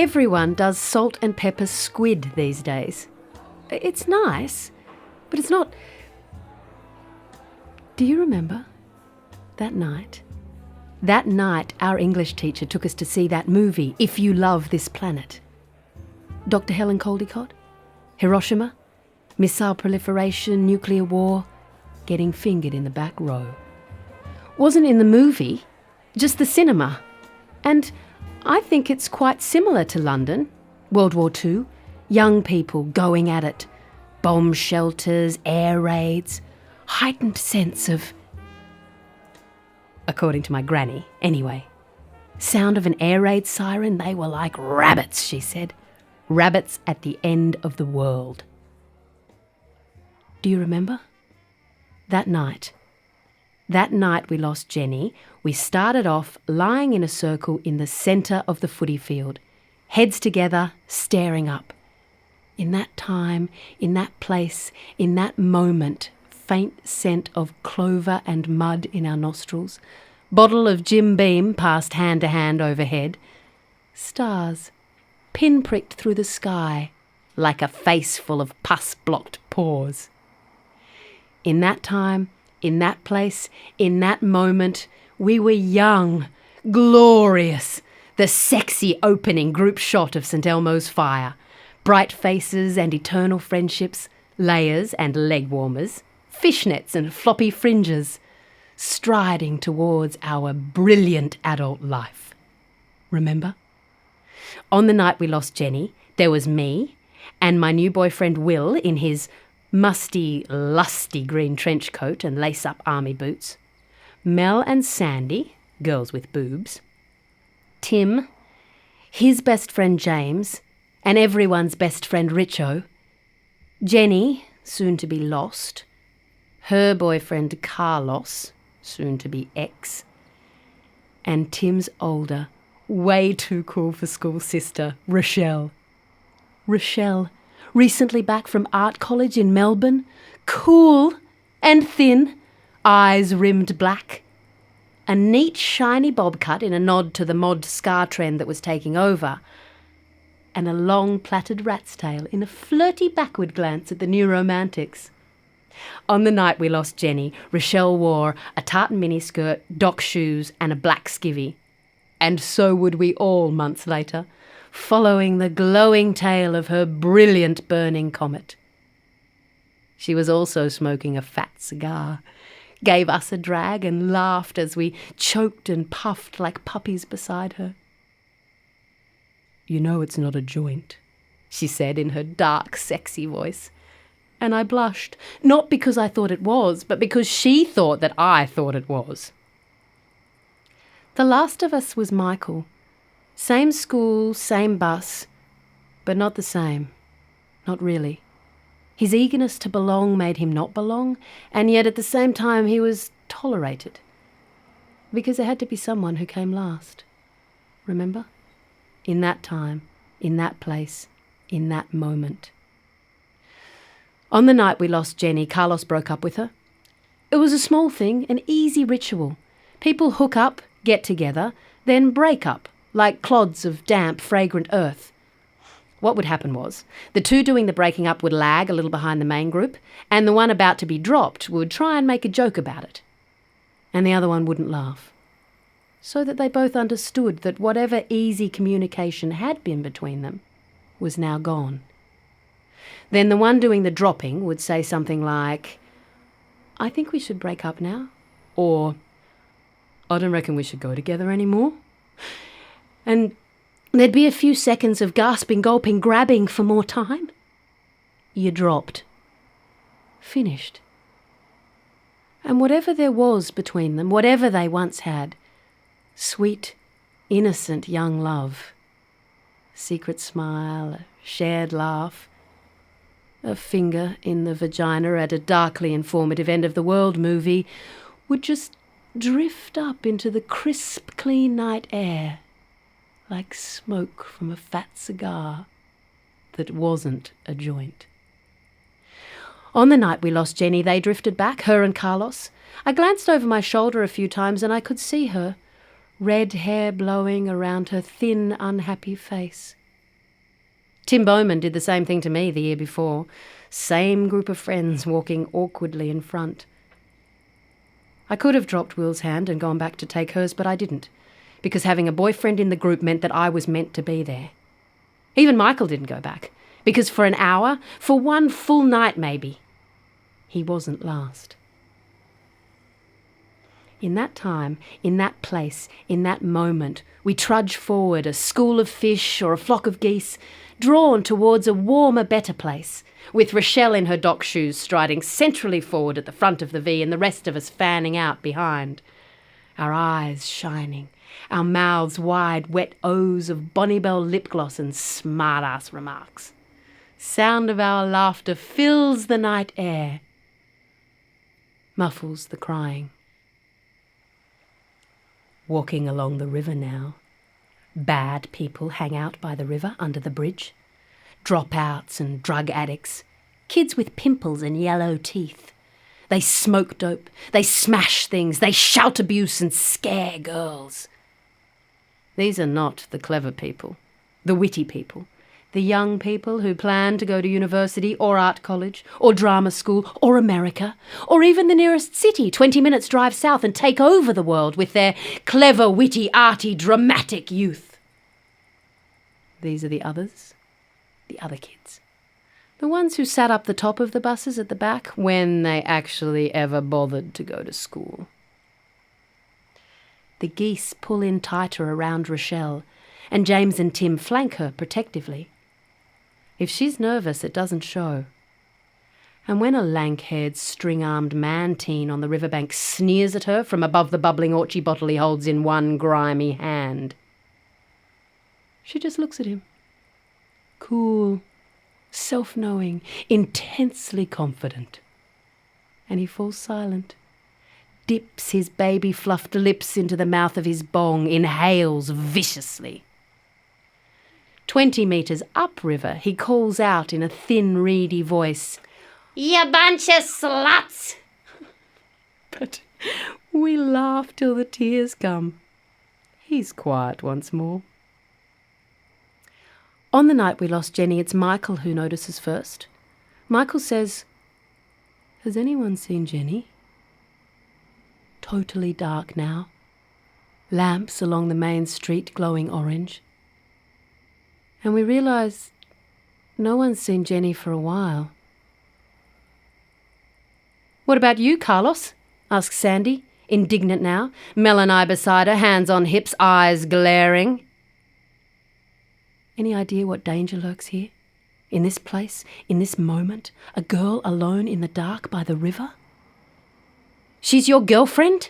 Everyone does salt and pepper squid these days. It's nice, but it's not... Do you remember that night? That night our English teacher took us to see that movie, If You Love This Planet. Dr. Helen Caldecott? Hiroshima? Missile proliferation, nuclear war? Getting fingered in the back row. Wasn't in the movie, just the cinema. And I think it's quite similar to London, World War II. Young people going at it. Bomb shelters, air raids, heightened sense of... According to my granny, anyway. Sound of an air raid siren, they were like rabbits, she said. Rabbits at the end of the world. Do you remember? That night we lost Jenny, we started off lying in a circle in the centre of the footy field, heads together, staring up. In that time, in that place, in that moment, faint scent of clover and mud in our nostrils, bottle of Jim Beam passed hand to hand overhead, stars pinpricked through the sky like a face full of pus-blocked paws. In that time, in that place, in that moment, we were young, glorious, the sexy opening group shot of St Elmo's fire, bright faces and eternal friendships, layers and leg warmers, fishnets and floppy fringes, striding towards our brilliant adult life. Remember? On the night we lost Jenny, there was me and my new boyfriend Will in his musty, lusty green trench coat and lace-up army boots, Mel and Sandy, girls with boobs, Tim, his best friend James, and everyone's best friend Richo, Jenny, soon to be lost, her boyfriend Carlos, soon to be ex, and Tim's older, way too cool for school sister, Rochelle. Rochelle, recently back from art college in Melbourne, cool and thin, eyes rimmed black, a neat shiny bob cut in a nod to the mod scar trend that was taking over, and a long plaited rat's tail in a flirty backward glance at the new romantics. On the night we lost Jenny, Rochelle wore a tartan miniskirt, dock shoes and a black skivvy. And so would we all months later, following the glowing tail of her brilliant burning comet. She was also smoking a fat cigar, gave us a drag and laughed as we choked and puffed like puppies beside her. "You know it's not a joint," she said in her dark, sexy voice. And I blushed, not because I thought it was, but because she thought that I thought it was. The last of us was Michael. Same school, same bus, but not the same. Not really. His eagerness to belong made him not belong, and yet at the same time he was tolerated. Because there had to be someone who came last. Remember? In that time, in that place, in that moment. On the night we lost Jenny, Carlos broke up with her. It was a small thing, an easy ritual. People hook up, get together, then break up, like clods of damp, fragrant earth. What would happen was, the two doing the breaking up would lag a little behind the main group, and the one about to be dropped would try and make a joke about it. And the other one wouldn't laugh. So that they both understood that whatever easy communication had been between them was now gone. Then the one doing the dropping would say something like, "I think we should break up now," or "I don't reckon we should go together anymore." And there'd be a few seconds of gasping, gulping, grabbing for more time. You dropped. Finished. And whatever there was between them, whatever they once had, sweet, innocent young love, secret smile, a shared laugh, a finger in the vagina at a darkly informative end-of-the-world movie, would just drift up into the crisp, clean night air like smoke from a fat cigar that wasn't a joint. On the night we lost Jenny, they drifted back, her and Carlos. I glanced over my shoulder a few times and I could see her, red hair blowing around her thin, unhappy face. Tim Bowman did the same thing to me the year before. Same group of friends walking awkwardly in front. I could have dropped Will's hand and gone back to take hers, but I didn't, because having a boyfriend in the group meant that I was meant to be there. Even Michael didn't go back, because for an hour, for one full night maybe, he wasn't last. In that time, in that place, in that moment, we trudge forward, a school of fish or a flock of geese, drawn towards a warmer, better place, with Rochelle in her dock shoes striding centrally forward at the front of the V and the rest of us fanning out behind. Our eyes shining, our mouths wide, wet O's of Bonnie Bell lip gloss and smart-ass remarks. Sound of our laughter fills the night air, muffles the crying. Walking along the river now. Bad people hang out by the river under the bridge. Dropouts and drug addicts. Kids with pimples and yellow teeth. They smoke dope. They smash things. They shout abuse and scare girls. These are not the clever people, the witty people, the young people who plan to go to university or art college or drama school or America or even the nearest city 20 minutes drive south and take over the world with their clever, witty, arty, dramatic youth. These are the others, the other kids. The ones who sat up the top of the buses at the back when they actually ever bothered to go to school. The geese pull in tighter around Rochelle, and James and Tim flank her protectively. If she's nervous, it doesn't show. And when a lank-haired, string-armed man-teen on the riverbank sneers at her from above the bubbling orchy bottle he holds in one grimy hand, she just looks at him. Cool, self-knowing, intensely confident. And he falls silent, dips his baby-fluffed lips into the mouth of his bong, inhales viciously. 20 metres upriver, he calls out in a thin, reedy voice, "You bunch of sluts!" But we laugh till the tears come. He's quiet once more. On the night we lost Jenny, it's Michael who notices first. Michael says, "Has anyone seen Jenny?" Totally dark now. Lamps along the main street glowing orange. And we realise no one's seen Jenny for a while. "What about you, Carlos?" asks Sandy, indignant now. Mel and I beside her, hands on hips, eyes glaring. Any idea what danger lurks here? In this place, in this moment, a girl alone in the dark by the river? "She's your girlfriend?"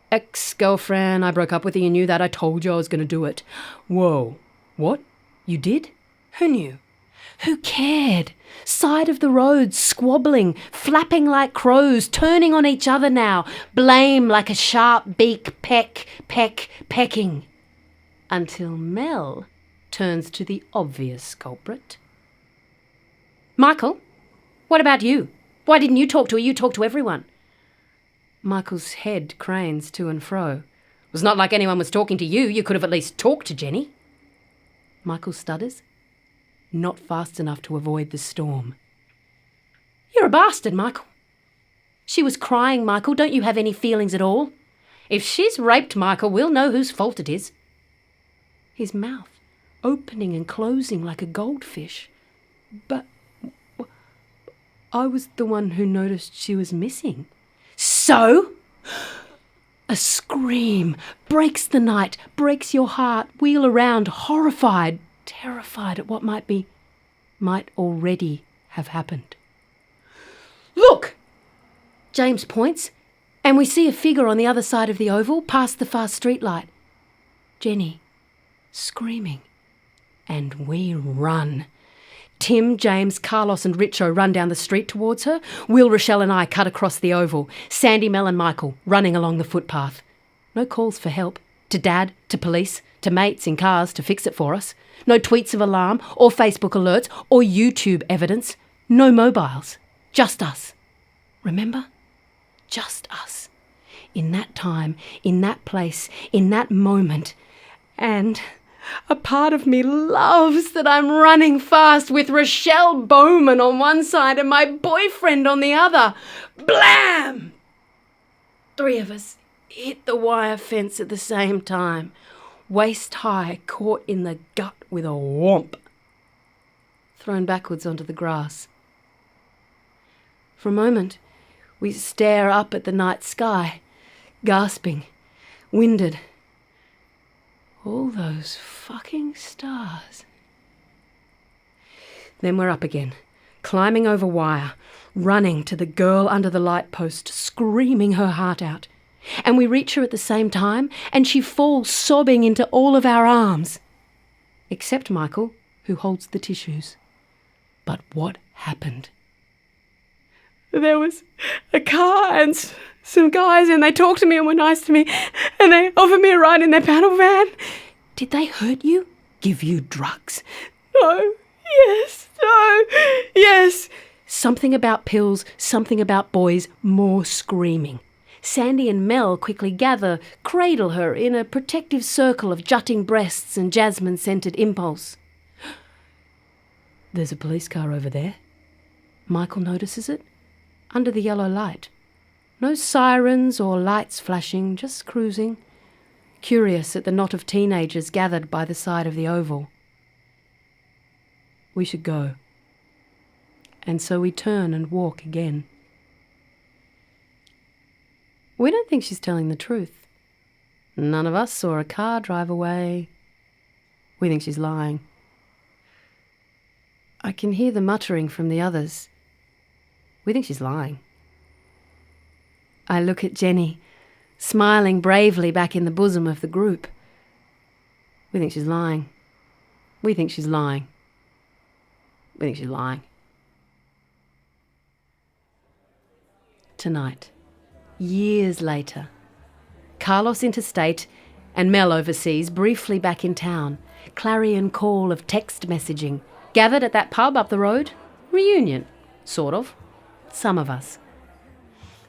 "Ex-girlfriend. I broke up with her, you knew that. I told you I was going to do it." "Whoa. What? You did? Who knew?" Who cared? Side of the road, squabbling, flapping like crows, turning on each other now, blame like a sharp beak, pecking. Until Mel turns to the obvious culprit. "Michael, what about you? Why didn't you talk to her? You talk to everyone." Michael's head cranes to and fro. "It was not like anyone was talking to you. You could have at least talked to Jenny." Michael stutters, not fast enough to avoid the storm. "You're a bastard, Michael. She was crying, Michael. Don't you have any feelings at all? If she's raped Michael, we'll know whose fault it is." His mouth opening and closing like a goldfish. "But I was the one who noticed she was missing." "So?" A scream breaks the night, breaks your heart, wheel around, horrified, terrified at what might already have happened. "Look!" James points, and we see a figure on the other side of the oval, past the far streetlight. Jenny, screaming. And we run. Tim, James, Carlos and Richo run down the street towards her. Will, Rochelle and I cut across the oval. Sandy, Mel and Michael running along the footpath. No calls for help. To Dad, to police, to mates in cars to fix it for us. No tweets of alarm or Facebook alerts or YouTube evidence. No mobiles. Just us. Remember? Just us. In that time, in that place, in that moment. And A part of me loves that I'm running fast with Rochelle Bowman on one side and my boyfriend on the other. Blam! 3 of us hit the wire fence at the same time, waist high, caught in the gut with a whomp, thrown backwards onto the grass. For a moment, we stare up at the night sky, gasping, winded. All those fucking stars. Then we're up again, climbing over wire, running to the girl under the light post, screaming her heart out. And we reach her at the same time, and she falls sobbing into all of our arms. Except Michael, who holds the tissues. But what happened? There was a car and some guys, and they talked to me and were nice to me, and they offered me a ride in their panel van. Did they hurt you? Give you drugs? No. Yes. No. Yes. Something about pills, something about boys, more screaming. Sandy and Mel quickly gather, cradle her in a protective circle of jutting breasts and jasmine-scented impulse. There's a police car over there. Michael notices it, under the yellow light. No sirens or lights flashing, just cruising, curious at the knot of teenagers gathered by the side of the oval. We should go. And so we turn and walk again. We don't think she's telling the truth. None of us saw a car drive away. We think she's lying. I can hear the muttering from the others. We think she's lying. I look at Jenny, smiling bravely back in the bosom of the group. We think she's lying. We think she's lying. We think she's lying. Tonight, years later, Carlos interstate and Mel overseas, briefly back in town, clarion call of text messaging, gathered at that pub up the road, reunion, sort of, some of us.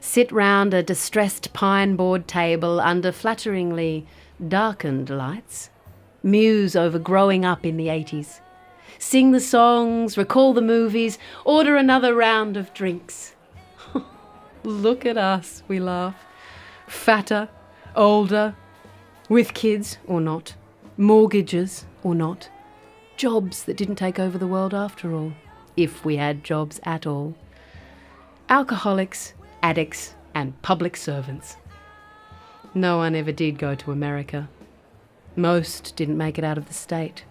Sit round a distressed pine board table under flatteringly darkened lights, muse over growing up in the 80s, sing the songs, recall the movies, order another round of drinks. Look at us, we laugh. Fatter, older, with kids or not, mortgages or not, jobs that didn't take over the world after all, if we had jobs at all. Alcoholics, addicts, and public servants. No one ever did go to America. Most didn't make it out of the state.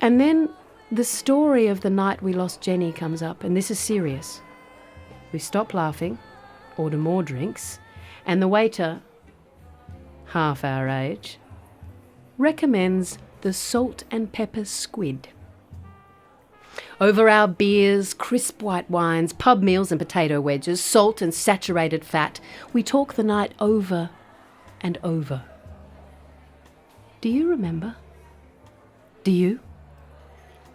And then the story of the night we lost Jenny comes up, and this is serious. We stop laughing, order more drinks, and the waiter, half our age, recommends the salt and pepper squid. Over our beers, crisp white wines, pub meals and potato wedges, salt and saturated fat, we talk the night over and over. Do you remember? Do you?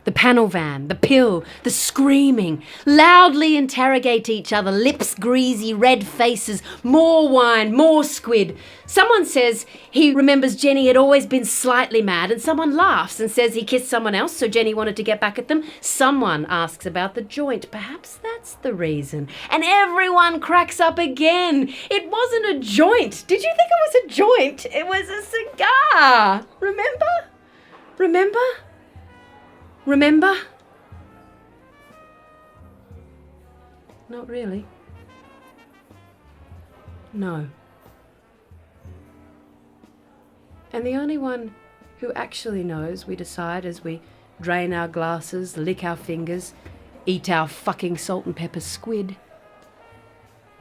The panel van, the pill, the screaming, loudly interrogate each other, lips greasy, red faces, more wine, more squid. Someone says he remembers Jenny had always been slightly mad, and someone laughs and says he kissed someone else, so Jenny wanted to get back at them. Someone asks about the joint. Perhaps that's the reason. And everyone cracks up again. It wasn't a joint. Did you think it was a joint? It was a cigar. Remember? Remember? Remember? Not really. No. And the only one who actually knows, we decide as we drain our glasses, lick our fingers, eat our fucking salt and pepper squid,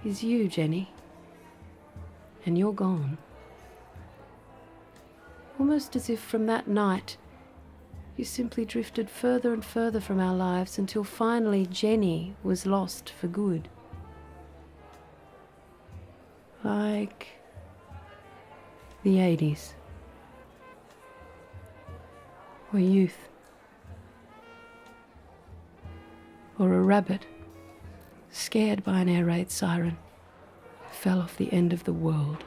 is you, Jenny. And you're gone. Almost as if from that night you simply drifted further and further from our lives until finally Jenny was lost for good. Like the 80s. Or youth. Or a rabbit, scared by an air raid siren, who fell off the end of the world.